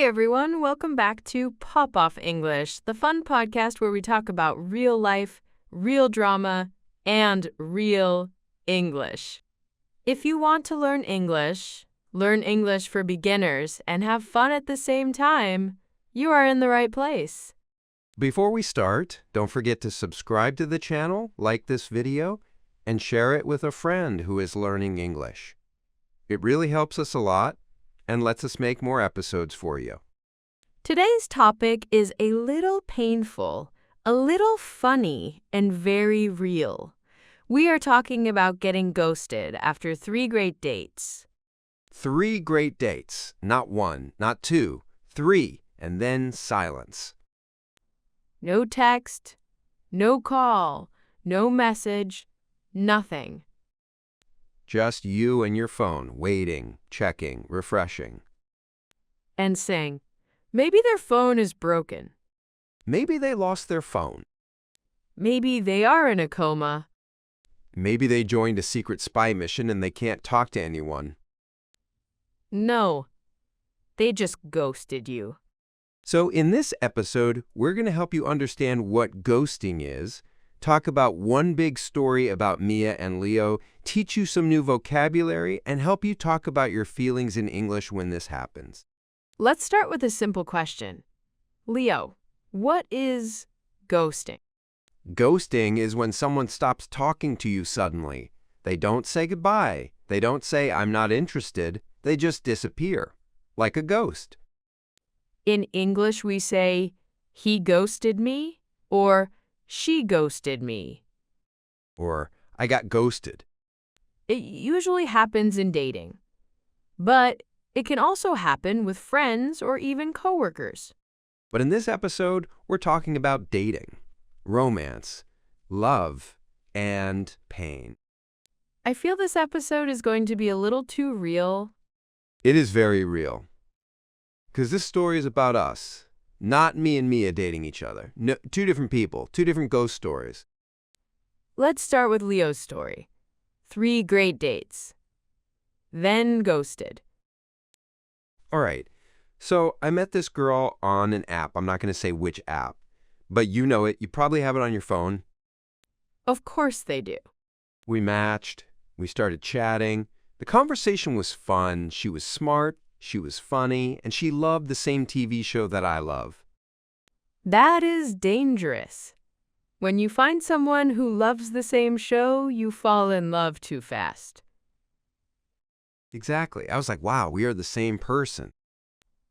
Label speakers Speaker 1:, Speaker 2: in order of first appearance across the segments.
Speaker 1: Hey everyone, welcome back to Pop Off English, the fun podcast where we talk about real life, real drama, and real English. If you want to learn English for beginners, and have fun at the same time, you are in the right place.
Speaker 2: Before we start, don't forget to subscribe to the channel, like this video, and share it with a friend who is learning English. It really helps us a lot and lets us make more episodes for you.
Speaker 1: Today's topic is a little painful, a little funny, and very real. We are talking about getting ghosted after 3 great dates.
Speaker 2: 3 great dates, not 1, not 2, 3, and then silence.
Speaker 1: No text, no call, no message, nothing.
Speaker 2: Just you and your phone, waiting, checking, refreshing.
Speaker 1: And saying, maybe their phone is broken.
Speaker 2: Maybe they lost their phone.
Speaker 1: Maybe they are in a coma.
Speaker 2: Maybe they joined a secret spy mission and they can't talk to anyone.
Speaker 1: No, they just ghosted you.
Speaker 2: So in this episode, we're going to help you understand what ghosting is, talk about one big story about Mia and Leo, teach you some new vocabulary, and help you talk about your feelings in English when this happens.
Speaker 1: Let's start with a simple question. Leo, what is ghosting?
Speaker 2: Ghosting is when someone stops talking to you suddenly. They don't say goodbye. They don't say, I'm not interested. They just disappear, like a ghost.
Speaker 1: In English, we say, he ghosted me, or she ghosted me.
Speaker 2: Or, I got ghosted.
Speaker 1: It usually happens in dating, but it can also happen with friends or even coworkers.
Speaker 2: But in this episode, we're talking about dating, romance, love, and pain.
Speaker 1: I feel this episode is going to be a little too real.
Speaker 2: It is very real. Because this story is about us, not me and Mia dating each other. No, 2 different people, 2 different ghost stories.
Speaker 1: Let's start with Leo's story. 3 great dates. Then ghosted.
Speaker 2: All right, so I met this girl on an app. I'm not going to say which app, but you know it. You probably have it on your phone.
Speaker 1: Of course they do.
Speaker 2: We matched. We started chatting. The conversation was fun. She was smart. She was funny, and she loved the same TV show that I love.
Speaker 1: That is dangerous. When you find someone who loves the same show, you fall in love too fast.
Speaker 2: Exactly. I was like, wow, we are the same person.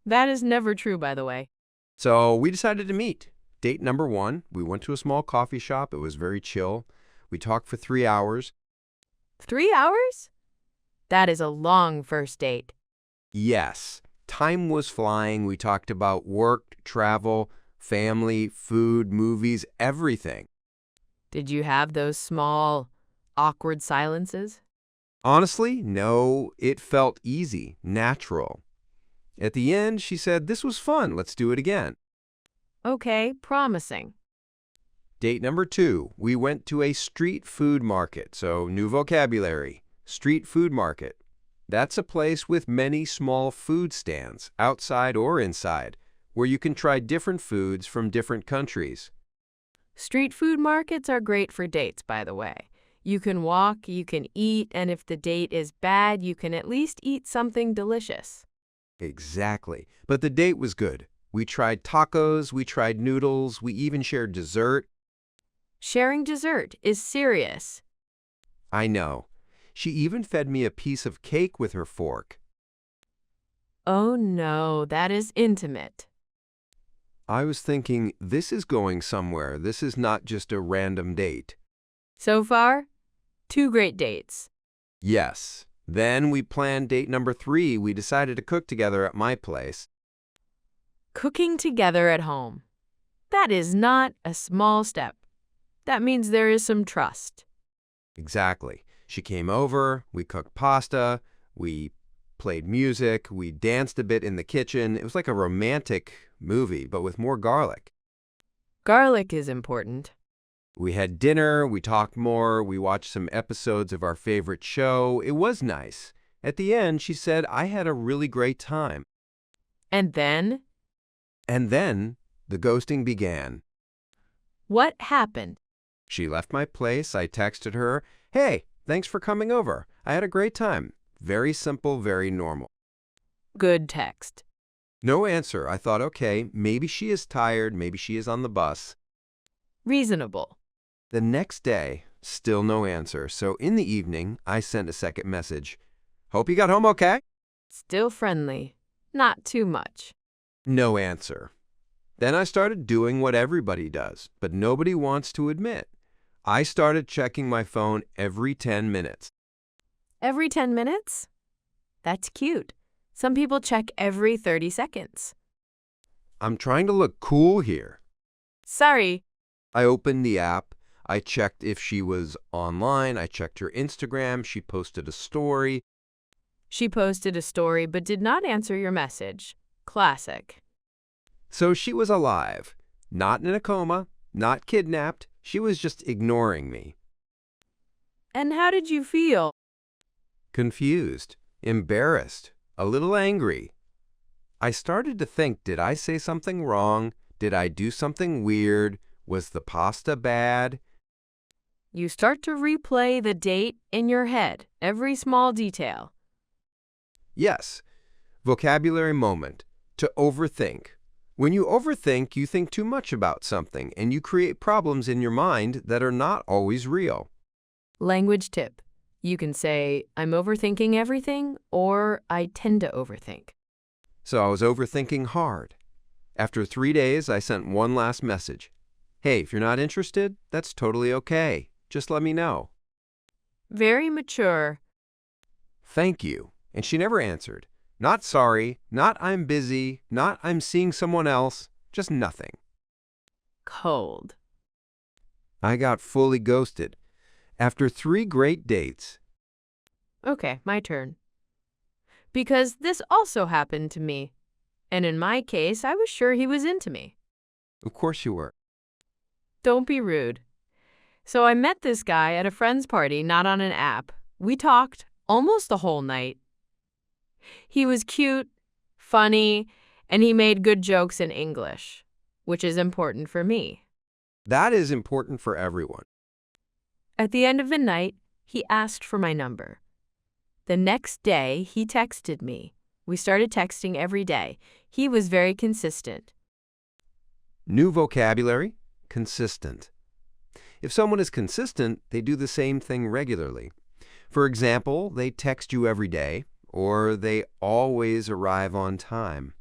Speaker 1: That is never true, by the way.
Speaker 2: So we decided to meet. Date number 1, we went to a small coffee shop. It was very chill. We talked for 3 hours.
Speaker 1: 3 hours? That is a long first date.
Speaker 2: Yes, time was flying. We talked about work, travel, family, food, movies, everything.
Speaker 1: Did you have those small, awkward silences?
Speaker 2: Honestly, no, it felt easy, natural. At the end, she said, this was fun. Let's do it again.
Speaker 1: Okay, promising.
Speaker 2: Date number 2, we went to a street food market. So new vocabulary, street food market. That's a place with many small food stands, outside or inside, where you can try different foods from different countries.
Speaker 1: Street food markets are great for dates, by the way. You can walk, you can eat, and if the date is bad, you can at least eat something delicious.
Speaker 2: Exactly. But the date was good. We tried tacos, we tried noodles, we even shared dessert.
Speaker 1: Sharing dessert is serious.
Speaker 2: I know. She even fed me a piece of cake with her fork.
Speaker 1: Oh no, that is intimate.
Speaker 2: I was thinking, this is going somewhere. This is not just a random date.
Speaker 1: So far, 2 great dates.
Speaker 2: Yes. Then we planned date number 3. We decided to cook together at my place.
Speaker 1: Cooking together at home. That is not a small step. That means there is some trust.
Speaker 2: Exactly. She came over, we cooked pasta, we played music, we danced a bit in the kitchen. It was like a romantic movie, but with more garlic.
Speaker 1: Garlic is important.
Speaker 2: We had dinner, we talked more, we watched some episodes of our favorite show. It was nice. At the end, she said, I had a really great time.
Speaker 1: And then,
Speaker 2: And then the ghosting began.
Speaker 1: what happened?
Speaker 2: She left my place. I texted her, "Hey, thanks for coming over. I had a great time." Very simple, very normal.
Speaker 1: Good text.
Speaker 2: No answer. I thought, okay, maybe she is tired, maybe she is on the bus.
Speaker 1: Reasonable.
Speaker 2: The next day, still no answer. So in the evening, I sent a second message. "Hope you got home okay?"
Speaker 1: Still friendly. Not too much.
Speaker 2: No answer. Then I started doing what everybody does, but nobody wants to admit. I started checking my phone every 10 minutes.
Speaker 1: Every 10 minutes? That's cute. Some people check every 30 seconds.
Speaker 2: I'm trying to look cool here.
Speaker 1: Sorry.
Speaker 2: I opened the app. I checked if she was online. I checked her Instagram. She posted a story.
Speaker 1: She posted a story but did not answer your message. Classic.
Speaker 2: So she was alive. Not in a coma, not kidnapped. She was just ignoring me.
Speaker 1: And how did you feel?
Speaker 2: Confused, embarrassed, a little angry. I started to think, did I say something wrong? Did I do something weird? Was the pasta bad?
Speaker 1: You start to replay the date in your head, every small detail.
Speaker 2: Yes. Vocabulary moment. To overthink. When you overthink, you think too much about something, and you create problems in your mind that are not always real.
Speaker 1: Language tip. You can say, I'm overthinking everything, or I tend to overthink.
Speaker 2: So I was overthinking hard. After 3 days, I sent one last message. "Hey, if you're not interested, that's totally okay. Just let me know."
Speaker 1: Very mature.
Speaker 2: "Thank you." And she never answered. Not sorry, not I'm busy, not I'm seeing someone else, just nothing.
Speaker 1: Cold.
Speaker 2: I got fully ghosted. After 3 great dates.
Speaker 1: Okay, my turn. Because this also happened to me. And in my case, I was sure he was into me.
Speaker 2: Of course you were.
Speaker 1: Don't be rude. So I met this guy at a friend's party, not on an app. We talked almost the whole night. He was cute, funny, and he made good jokes in English, which is important for me.
Speaker 2: That is important for everyone.
Speaker 1: At the end of the night, he asked for my number. The next day, he texted me. We started texting every day. He was very consistent.
Speaker 2: New vocabulary, consistent. If someone is consistent, they do the same thing regularly. For example, they text you every day, or they always arrive on time.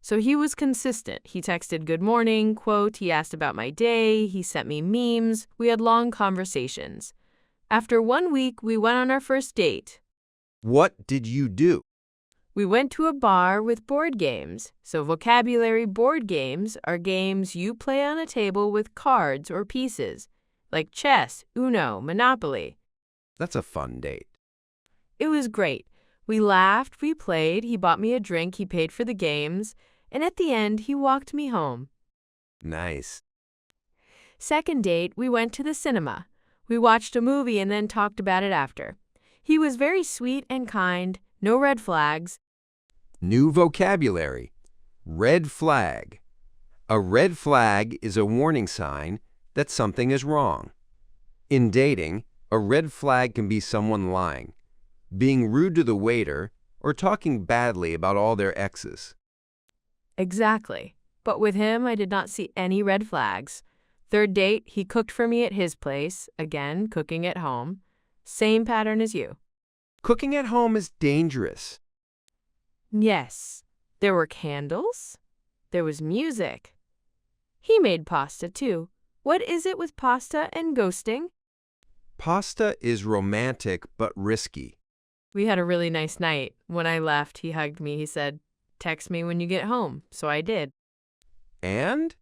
Speaker 1: So he was consistent. He texted good morning, quote, he asked about my day, he sent me memes, we had long conversations. After 1 week, we went on our first date.
Speaker 2: What did you do?
Speaker 1: We went to a bar with board games. So vocabulary board games are games you play on a table with cards or pieces, like chess, Uno, Monopoly.
Speaker 2: That's a fun date.
Speaker 1: It was great. We laughed, we played, he bought me a drink, he paid for the games, and at the end, he walked me home.
Speaker 2: Nice.
Speaker 1: Second date, we went to the cinema. We watched a movie and then talked about it after. He was very sweet and kind, no red flags.
Speaker 2: New vocabulary. Red flag. A red flag is a warning sign that something is wrong. In dating, a red flag can be someone lying, being rude to the waiter, or talking badly about all their exes.
Speaker 1: Exactly. But with him, I did not see any red flags. Third date, he cooked for me at his place, again, cooking at home. Same pattern as you.
Speaker 2: Cooking at home is dangerous.
Speaker 1: Yes. There were candles. There was music. He made pasta, too. What is it with pasta and ghosting?
Speaker 2: Pasta is romantic but risky.
Speaker 1: We had a really nice night. When I left, he hugged me. He said, text me when you get home. So I did.
Speaker 2: And?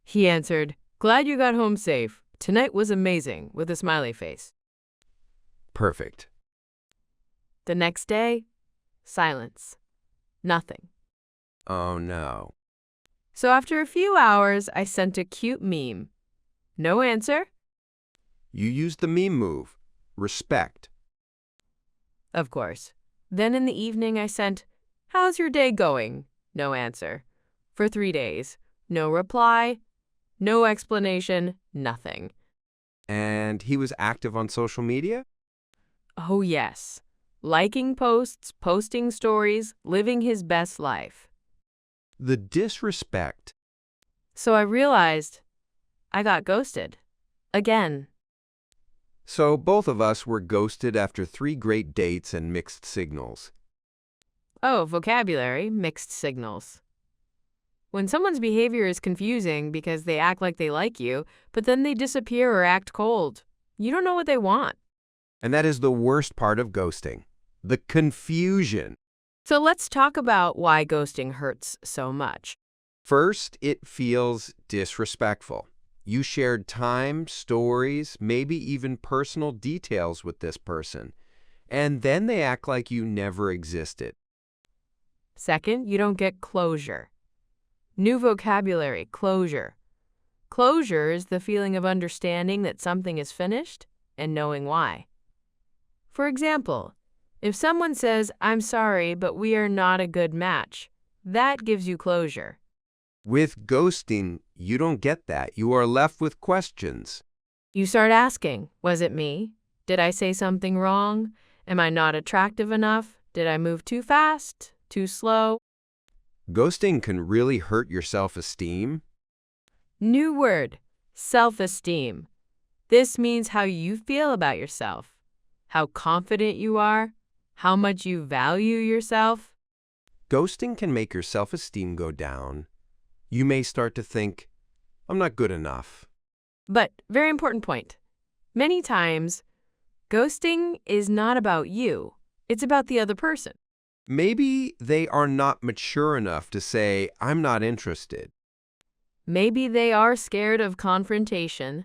Speaker 1: He answered, glad you got home safe. Tonight was amazing, with a smiley face.
Speaker 2: Perfect.
Speaker 1: The next day, silence. Nothing.
Speaker 2: Oh no.
Speaker 1: So after a few hours, I sent a cute meme. No answer?
Speaker 2: You used the meme move. Respect.
Speaker 1: Of course. Then in the evening, I sent, how's your day going? no answer. For 3 days, no reply, no explanation, nothing.
Speaker 2: And he was active on social media?
Speaker 1: Oh, yes. Liking posts, posting stories, living his best life.
Speaker 2: The disrespect.
Speaker 1: So I realized I got ghosted. Again.
Speaker 2: So both of us were ghosted after 3 great dates and mixed signals.
Speaker 1: Oh, vocabulary, mixed signals. When someone's behavior is confusing because they act like they like you, but then they disappear or act cold, you don't know what they want.
Speaker 2: And that is the worst part of ghosting. The confusion.
Speaker 1: So let's talk about why ghosting hurts so much.
Speaker 2: First, it feels disrespectful. You shared time, stories, maybe even personal details with this person, and then they act like you never existed.
Speaker 1: Second, you don't get closure. New vocabulary, closure. Closure is the feeling of understanding that something is finished and knowing why. For example, if someone says, "I'm sorry, but we are not a good match," that gives you closure.
Speaker 2: With ghosting, you don't get that. You are left with questions.
Speaker 1: You start asking, was it me? Did I say something wrong? Am I not attractive enough? Did I move too fast? Too slow?
Speaker 2: Ghosting can really hurt your self-esteem.
Speaker 1: New word, self-esteem. This means how you feel about yourself, how confident you are, how much you value yourself.
Speaker 2: Ghosting can make your self-esteem go down. You may start to think, I'm not good enough.
Speaker 1: But, very important point, many times, ghosting is not about you. It's about the other person.
Speaker 2: Maybe they are not mature enough to say, I'm not interested.
Speaker 1: Maybe they are scared of confrontation.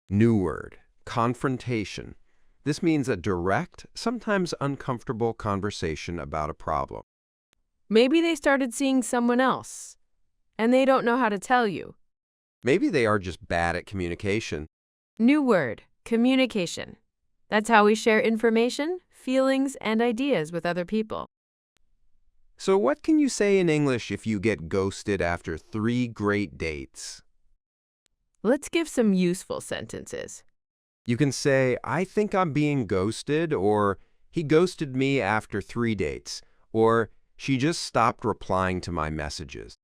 Speaker 2: New word, confrontation. This means a direct, sometimes uncomfortable conversation about a problem.
Speaker 1: Maybe they started seeing someone else, and they don't know how to tell you.
Speaker 2: Maybe they are just bad at communication.
Speaker 1: New word, communication. That's how we share information, feelings, and ideas with other people.
Speaker 2: So what can you say in English if you get ghosted after 3 great dates?
Speaker 1: Let's give some useful sentences.
Speaker 2: You can say, I think I'm being ghosted, or he ghosted me after 3 dates, or she just stopped replying to my messages.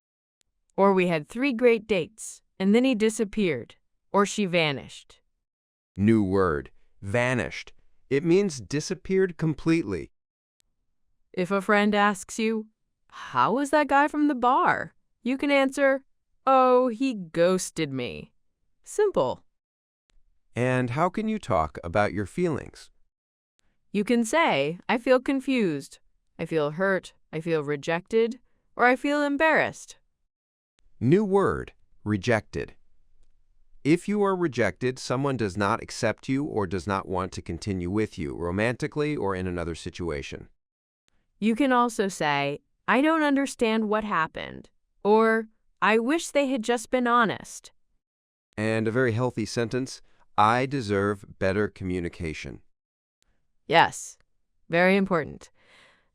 Speaker 1: Or we had 3 great dates, and then he disappeared, or she vanished.
Speaker 2: New word, vanished. It means disappeared completely.
Speaker 1: If a friend asks you, "How was that guy from the bar?" you can answer, "Oh, he ghosted me." Simple.
Speaker 2: And how can you talk about your feelings?
Speaker 1: You can say, "I feel confused, I feel hurt, I feel rejected, or I feel embarrassed."
Speaker 2: New word, rejected. If you are rejected, someone does not accept you or does not want to continue with you, romantically or in another situation.
Speaker 1: You can also say, "I don't understand what happened," or "I wish they had just been honest."
Speaker 2: And a very healthy sentence, I deserve better communication.
Speaker 1: Yes, very important.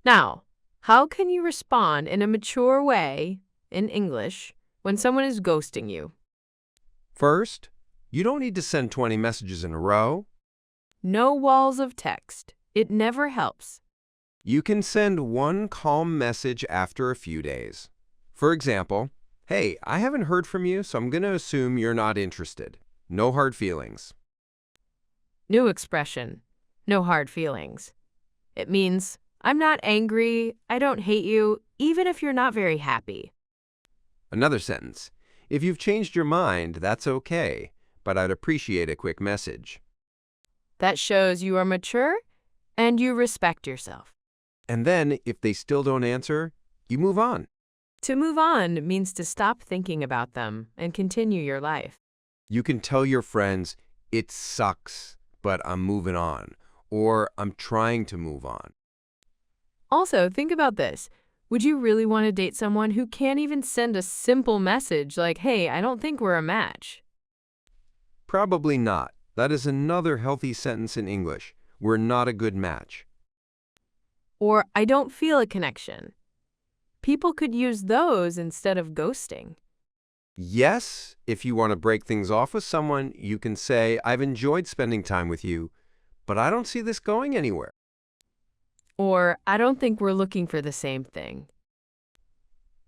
Speaker 1: Now, how can you respond in a mature way, in English, when someone is ghosting you?
Speaker 2: First, you don't need to send 20 messages in a row.
Speaker 1: No walls of text. It never helps.
Speaker 2: You can send one calm message after a few days. For example, hey, I haven't heard from you, so I'm going to assume you're not interested. No hard feelings.
Speaker 1: New expression. No hard feelings. It means, I'm not angry, I don't hate you, even if you're not very happy.
Speaker 2: Another sentence. If you've changed your mind, that's okay, but I'd appreciate a quick message.
Speaker 1: That shows you are mature and you respect yourself.
Speaker 2: And then, if they still don't answer, you move on.
Speaker 1: To move on means to stop thinking about them and continue your life.
Speaker 2: You can tell your friends, it sucks, but I'm moving on, or I'm trying to move on.
Speaker 1: Also, think about this. Would you really want to date someone who can't even send a simple message like, "Hey, I don't think we're a match"?
Speaker 2: Probably not. That is another healthy sentence in English. We're not a good match.
Speaker 1: Or, "I don't feel a connection." People could use those instead of ghosting.
Speaker 2: Yes, if you want to break things off with someone, you can say, I've enjoyed spending time with you, but I don't see this going anywhere.
Speaker 1: Or, I don't think we're looking for the same thing.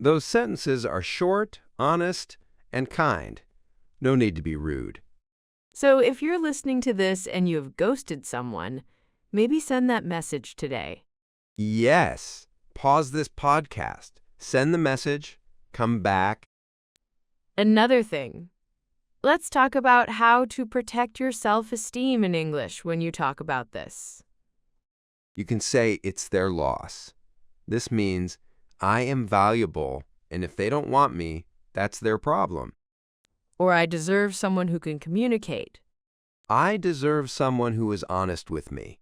Speaker 2: Those sentences are short, honest, and kind. No need to be rude.
Speaker 1: So if you're listening to this and you have ghosted someone, maybe send that message today.
Speaker 2: Yes, pause this podcast, send the message, come back.
Speaker 1: Another thing, let's talk about how to protect your self-esteem in English when you talk about this.
Speaker 2: You can say it's their loss. This means I am valuable, and if they don't want me, that's their problem.
Speaker 1: Or I deserve someone who can communicate.
Speaker 2: I deserve someone who is honest with me.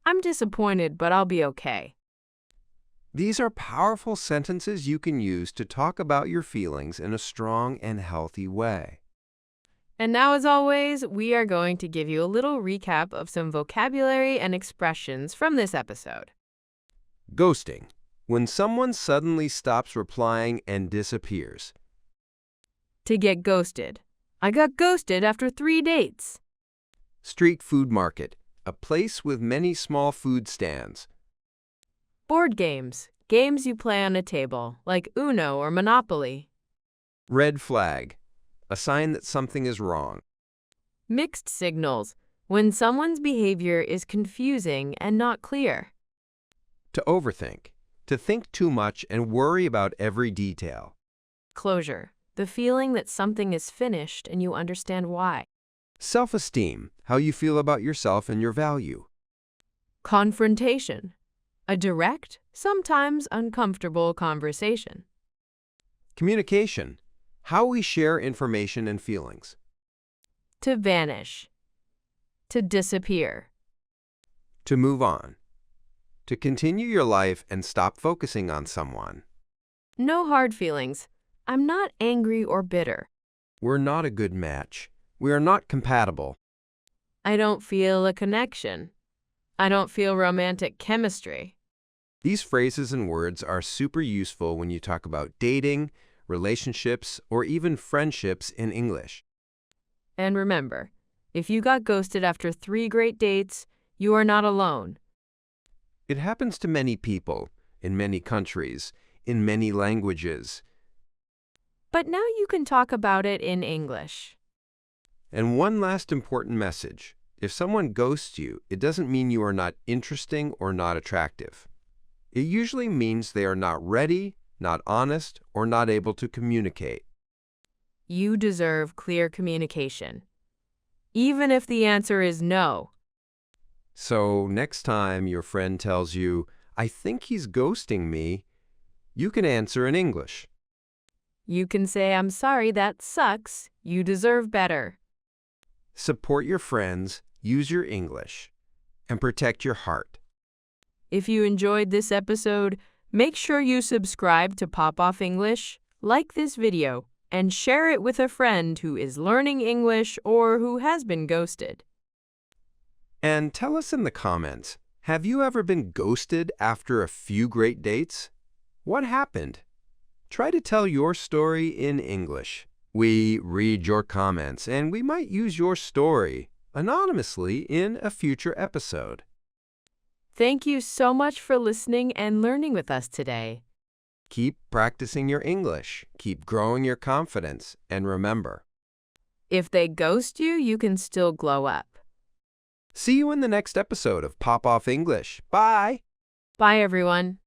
Speaker 1: I'm disappointed, but I'll be okay.
Speaker 2: These are powerful sentences you can use to talk about your feelings in a strong and healthy way.
Speaker 1: And now, as always, we are going to give you a little recap of some vocabulary and expressions from this episode.
Speaker 2: Ghosting. When someone suddenly stops replying and disappears.
Speaker 1: To get ghosted. I got ghosted after 3 dates.
Speaker 2: Street food market. A place with many small food stands.
Speaker 1: Board games. Games you play on a table, like Uno or Monopoly.
Speaker 2: Red flag. A sign that something is wrong.
Speaker 1: Mixed signals. When someone's behavior is confusing and not clear.
Speaker 2: To overthink. To think too much and worry about every detail.
Speaker 1: Closure. The feeling that something is finished and you understand why.
Speaker 2: Self-esteem. How you feel about yourself and your value.
Speaker 1: Confrontation. A direct, sometimes uncomfortable conversation.
Speaker 2: Communication. How we share information and feelings.
Speaker 1: To vanish. To disappear.
Speaker 2: To move on. To continue your life and stop focusing on someone.
Speaker 1: No hard feelings. I'm not angry or bitter.
Speaker 2: We're not a good match. We are not compatible.
Speaker 1: I don't feel a connection. I don't feel romantic chemistry.
Speaker 2: These phrases and words are super useful when you talk about dating, relationships, or even friendships in English.
Speaker 1: And remember, if you got ghosted after 3 great dates, you are not alone.
Speaker 2: It happens to many people, in many countries, in many languages.
Speaker 1: But now you can talk about it in English.
Speaker 2: And one last important message. If someone ghosts you, it doesn't mean you are not interesting or not attractive. It usually means they are not ready, not honest, or not able to communicate.
Speaker 1: You deserve clear communication, even if the answer is no.
Speaker 2: So next time your friend tells you, I think he's ghosting me, you can answer in English.
Speaker 1: You can say, I'm sorry, that sucks. You deserve better.
Speaker 2: Support your friends, use your English, and protect your heart.
Speaker 1: If you enjoyed this episode, make sure you subscribe to Pop Off English, like this video, and share it with a friend who is learning English or who has been ghosted.
Speaker 2: And tell us in the comments, have you ever been ghosted after a few great dates? What happened? Try to tell your story in English. We read your comments, and we might use your story anonymously in a future episode.
Speaker 1: Thank you so much for listening and learning with us today.
Speaker 2: Keep practicing your English, keep growing your confidence, and remember,
Speaker 1: If they ghost you, you can still glow up.
Speaker 2: see you in the next episode of Pop Off English. Bye!
Speaker 1: Bye, everyone.